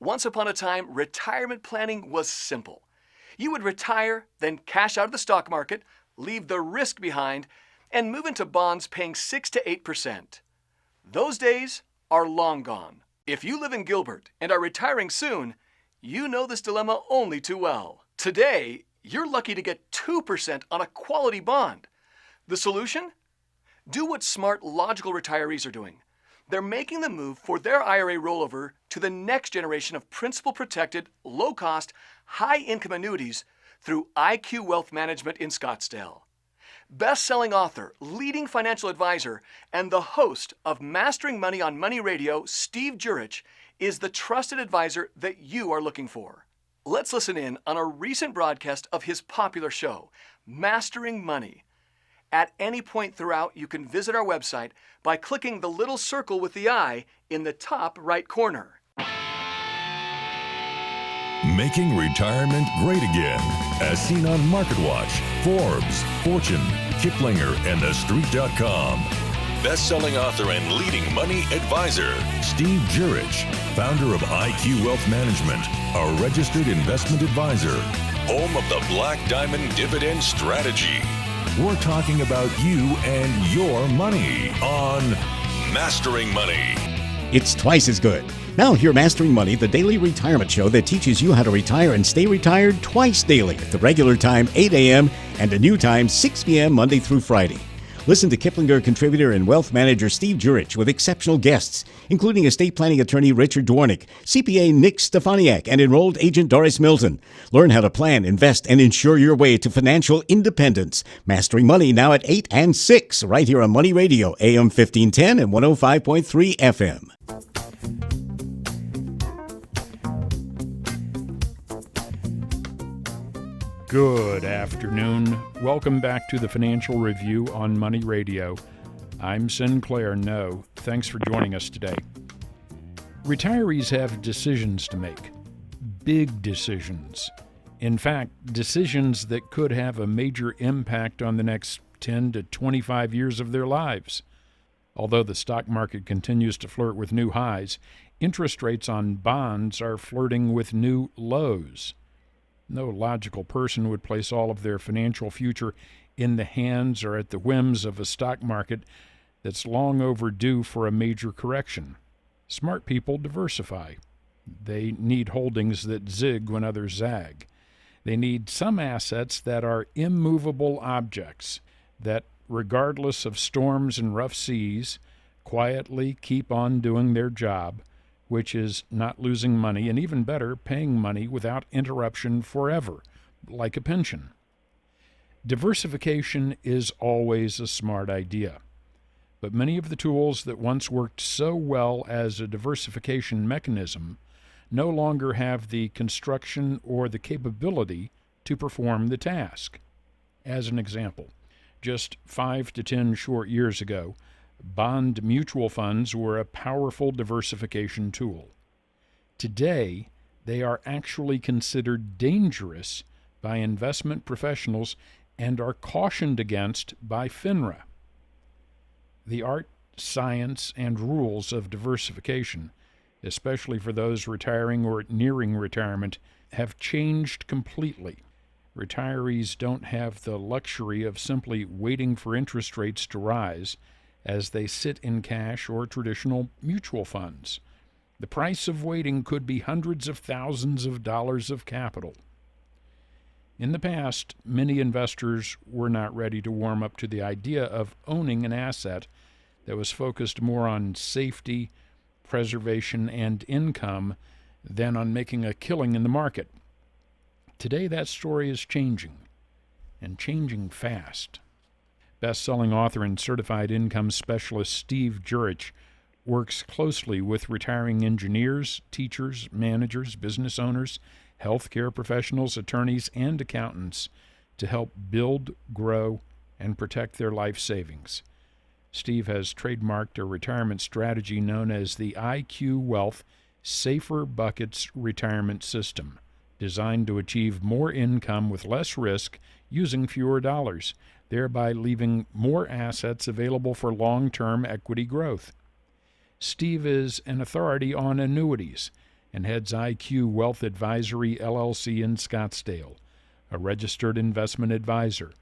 Once upon a time, retirement planning was simple. You would retire, then cash out of the stock market, leave the risk behind, and move into bonds paying 6 to 8%. Those days are long gone. If you live in Gilbert and are retiring soon, you know this dilemma only too well. Today, you're lucky to get 2% on a quality bond. The solution? Do what smart, logical retirees are doing. They're making the move for their IRA rollover to the next generation of principal-protected, low-cost, high-income annuities through IQ Wealth Management in Scottsdale. Best-selling author, leading financial advisor, and the host of Mastering Money on Money Radio, Steve Jur-itch, is the trusted advisor that you are looking for. Let's listen in on a recent broadcast of his popular show, Mastering Money. At any point throughout, you can visit our website by clicking the little circle with the eye in the top right corner. Making retirement great again, as seen on MarketWatch, Forbes, Fortune, Kiplinger, and TheStreet.com. Best-selling author and leading money advisor, Steve Jur-itch, founder of IQ Wealth Management, a registered investment advisor, home of the Black Diamond Dividend Strategy. We're talking about you and your money on Mastering Money. It's twice as good. Now hear Mastering Money, the daily retirement show that teaches you how to retire and stay retired twice daily at the regular time, 8 a.m., and a new time, 6 p.m., Monday through Friday. Listen to Kiplinger contributor and wealth manager Steve Jur-itch with exceptional guests, including estate planning attorney Richard Dwornik, CPA Nick Stefaniak, and enrolled agent Doris Milton. Learn how to plan, invest, and insure your way to financial independence. Mastering Money now at 8 and 6, right here on Money Radio, AM 1510 and 105.3 FM. Good afternoon. Welcome back to the Financial Review on Money Radio. I'm Sinclair No. Thanks for joining us today. Retirees have decisions to make. Big decisions. In fact, decisions that could have a major impact on the next 10 to 25 years of their lives. Although the stock market continues to flirt with new highs, interest rates on bonds are flirting with new lows. No logical person would place all of their financial future in the hands or at the whims of a stock market that's long overdue for a major correction. Smart people diversify. They need holdings that zig when others zag. They need some assets that are immovable objects that, regardless of storms and rough seas, quietly keep on doing their job, which is not losing money, and even better, paying money without interruption forever, like a pension. Diversification is always a smart idea, but many of the tools that once worked so well as a diversification mechanism no longer have the construction or the capability to perform the task. As an example, just 5 to 10 short years ago, bond mutual funds were a powerful diversification tool. Today, they are actually considered dangerous by investment professionals and are cautioned against by FINRA. The art, science, and rules of diversification, especially for those retiring or nearing retirement, have changed completely. Retirees don't have the luxury of simply waiting for interest rates to rise as they sit in cash or traditional mutual funds. The price of waiting could be hundreds of thousands of dollars of capital. In the past, many investors were not ready to warm up to the idea of owning an asset that was focused more on safety, preservation, and income than on making a killing in the market. Today, that story is changing, and changing fast. Best-selling author and certified income specialist Steve Jur-itch works closely with retiring engineers, teachers, managers, business owners, healthcare professionals, attorneys, and accountants to help build, grow, and protect their life savings. Steve has trademarked a retirement strategy known as the IQ Wealth Safer Buckets Retirement System, designed to achieve more income with less risk using fewer dollars, thereby leaving more assets available for long-term equity growth. Steve is an authority on annuities and heads IQ Wealth Advisory LLC in Scottsdale, a registered investment advisor.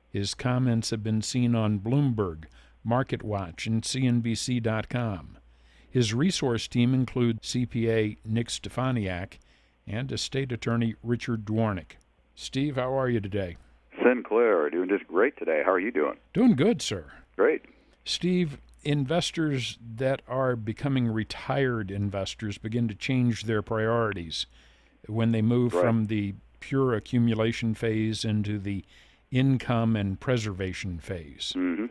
His comments have been seen on Bloomberg, MarketWatch, and CNBC.com. His resource team includes CPA Nick Stefaniak and estate attorney Richard Dwornik. Steve, how are you today? Sinclair, doing just great today. How are you doing? Doing good, sir. Great. Steve, investors that are becoming retired investors begin to change their priorities when they move from the pure accumulation phase into the income and preservation phase. Mm-hmm.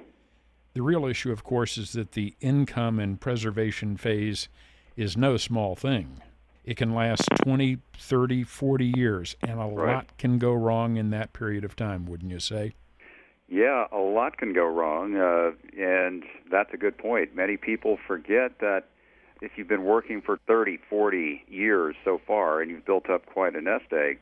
The real issue, of course, is that the income and preservation phase is no small thing. It can last 20, 30, 40 years, and a lot can go wrong in that period of time, wouldn't you say? Yeah, a lot can go wrong, and that's a good point. Many people forget that if you've been working for 30, 40 years so far and you've built up quite a nest egg,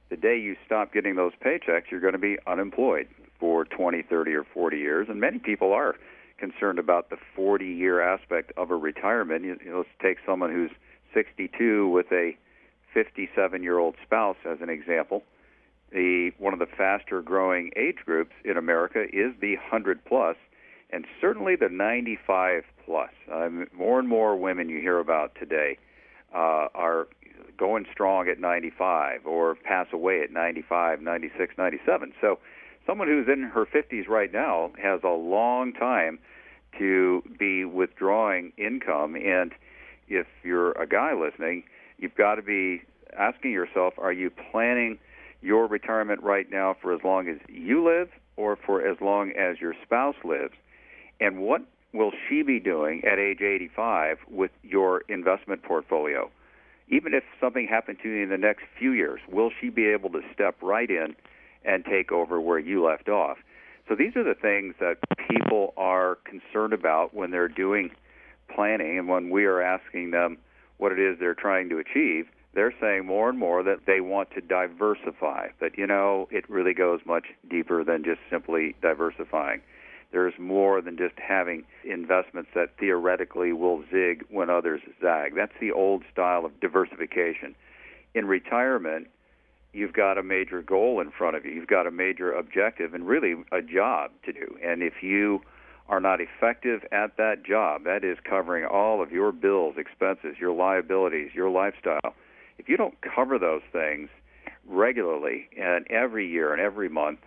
the day you stop getting those paychecks, you're going to be unemployed for 20, 30, or 40 years, and many people are concerned about the 40-year aspect of a retirement. Let's take someone who's 62 with a 57-year-old spouse as an example. One of the faster-growing age groups in America is the 100-plus, and certainly the 95-plus. More and more women you hear about today are going strong at 95 or pass away at 95, 96, 97. So someone who's in her 50s right now has a long time to be withdrawing income, and if you're a guy listening, you've got to be asking yourself, are you planning your retirement right now for as long as you live or for as long as your spouse lives? And what will she be doing at age 85 with your investment portfolio? Even if something happened to you in the next few years, will she be able to step right in and take over where you left off? So these are the things that people are concerned about when they're doing planning, and when we are asking them what it is they're trying to achieve, they're saying more and more that they want to diversify. But, it really goes much deeper than just simply diversifying. There's more than just having investments that theoretically will zig when others zag. That's the old style of diversification. In retirement, you've got a major goal in front of you. You've got a major objective and really a job to do. And if you are not effective at that job, that is covering all of your bills, expenses, your liabilities, your lifestyle. If you don't cover those things regularly and every year and every month,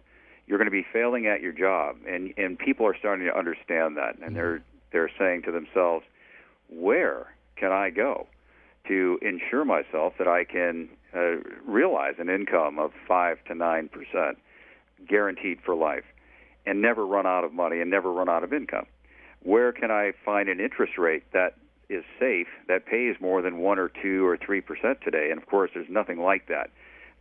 you're going to be failing at your job. And people are starting to understand that, and they're saying to themselves, where can I go to ensure myself that I can realize an income of 5 to 9% guaranteed for life, and never run out of money and never run out of income? Where can I find an interest rate that is safe, that pays more than 1 or 2 or 3% today? And, of course, there's nothing like that.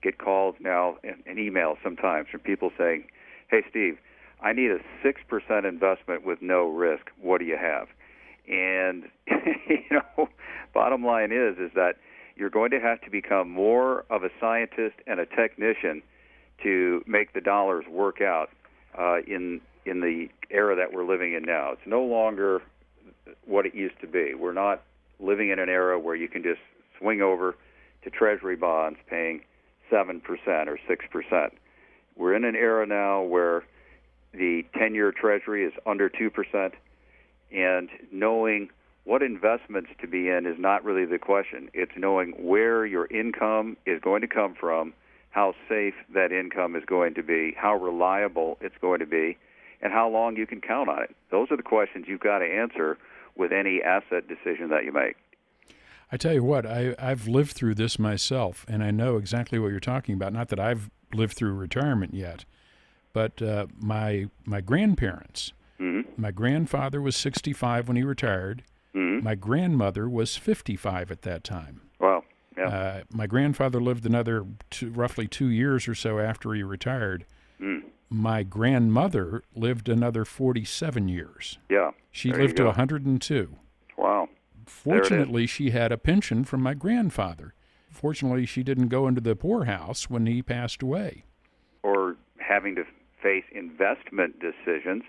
Get calls now and emails sometimes from people saying, hey, Steve, I need a 6% investment with no risk. What do you have? And, bottom line is that you're going to have to become more of a scientist and a technician to make the dollars work out in the era that we're living in now. It's no longer what it used to be. We're not living in an era where you can just swing over to Treasury bonds paying 7% or 6%. We're in an era now where the 10-year Treasury is under 2%, and knowing what investments to be in is not really the question. It's knowing where your income is going to come from, how safe that income is going to be, how reliable it's going to be, and how long you can count on it. Those are the questions you've got to answer with any asset decision that you make. I tell you what, I've lived through this myself, and I know exactly what you're talking about. Not that I've lived through retirement yet, but my grandparents, my grandfather was 65 when he retired. My grandmother was 55 at that time. Wow. Yeah. My grandfather lived another roughly 2 years or so after he retired. My grandmother lived another 47 years. Yeah. She lived to 102. Wow. Fortunately, she had a pension from my grandfather. Fortunately, she didn't go into the poorhouse when he passed away. Or having to face investment decisions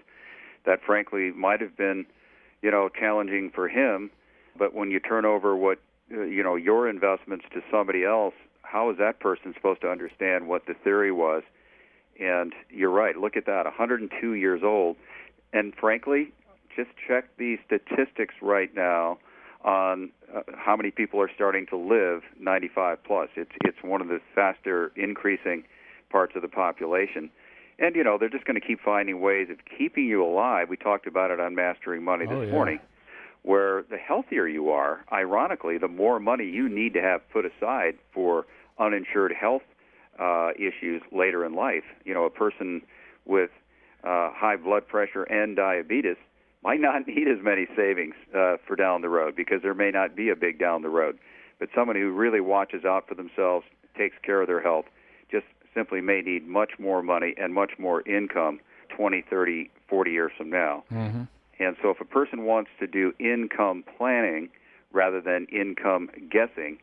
that, frankly, might have been, challenging for him. But when you turn over what your investments to somebody else, how is that person supposed to understand what the theory was? And you're right. Look at that, 102 years old. And frankly, just check the statistics right now on how many people are starting to live 95 plus. It's one of the faster increasing parts of the population. And, they're just going to keep finding ways of keeping you alive. We talked about it on Mastering Money this morning, where the healthier you are, ironically, the more money you need to have put aside for uninsured health issues later in life. A person with high blood pressure and diabetes might not need as many savings for down the road because there may not be a big down the road. But someone who really watches out for themselves, takes care of their health, just simply may need much more money and much more income 20, 30, 40 years from now. Mm-hmm. And so if a person wants to do income planning rather than income guessing,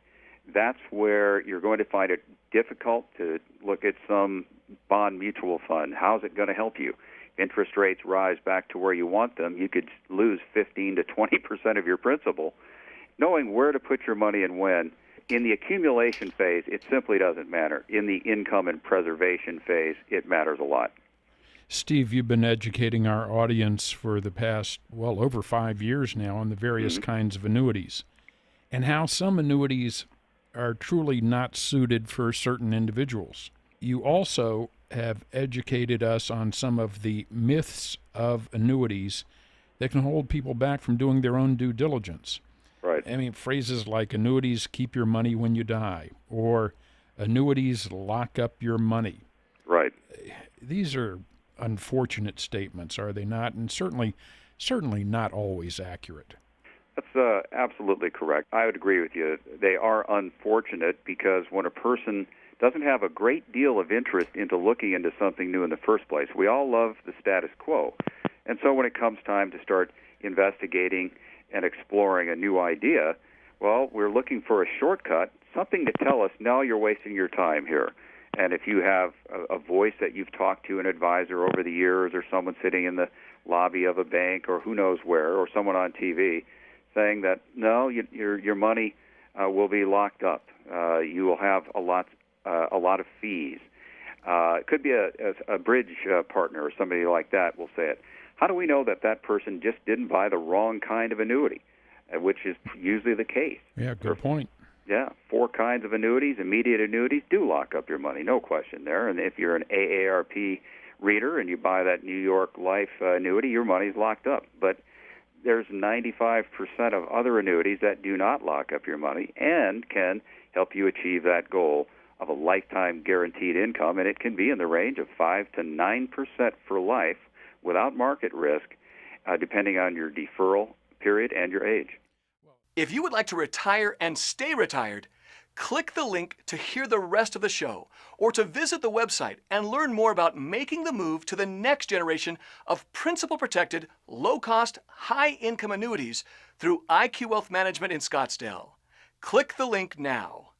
that's where you're going to find it difficult to look at some bond mutual fund. How's it going to help you? Interest rates rise back to where you want them, you could lose 15 to 20% of your principal. Knowing where to put your money and when, in the accumulation phase, it simply doesn't matter. In the income and preservation phase, it matters a lot. Steve, you've been educating our audience for the past, over 5 years now on the various kinds of annuities and how some annuities are truly not suited for certain individuals. You also have educated us on some of the myths of annuities that can hold people back from doing their own due diligence. Right. I mean, phrases like annuities keep your money when you die, or annuities lock up your money. Right. These are unfortunate statements, are they not? And certainly not always accurate. That's absolutely correct. I would agree with you. They are unfortunate because when a person doesn't have a great deal of interest into looking into something new in the first place, we all love the status quo. And so when it comes time to start investigating and exploring a new idea, we're looking for a shortcut, something to tell us, no, you're wasting your time here. And if you have a voice that you've talked to, an advisor over the years, or someone sitting in the lobby of a bank or who knows where, or someone on TV saying that, no, your money will be locked up. You will have a lot of fees. It could be a bridge partner or somebody like that will say it. How do we know that person just didn't buy the wrong kind of annuity, which is usually the case? Yeah, good point. Yeah, 4 kinds of annuities. Immediate annuities do lock up your money, no question there. And if you're an AARP reader and you buy that New York Life annuity, your money's locked up. But there's 95% of other annuities that do not lock up your money and can help you achieve that goal of a lifetime guaranteed income, and it can be in the range of 5 to 9% for life without market risk, depending on your deferral period and your age. If you would like to retire and stay retired, click the link to hear the rest of the show or to visit the website and learn more about making the move to the next generation of principal-protected, low-cost, high-income annuities through IQ Wealth Management in Scottsdale. Click the link now.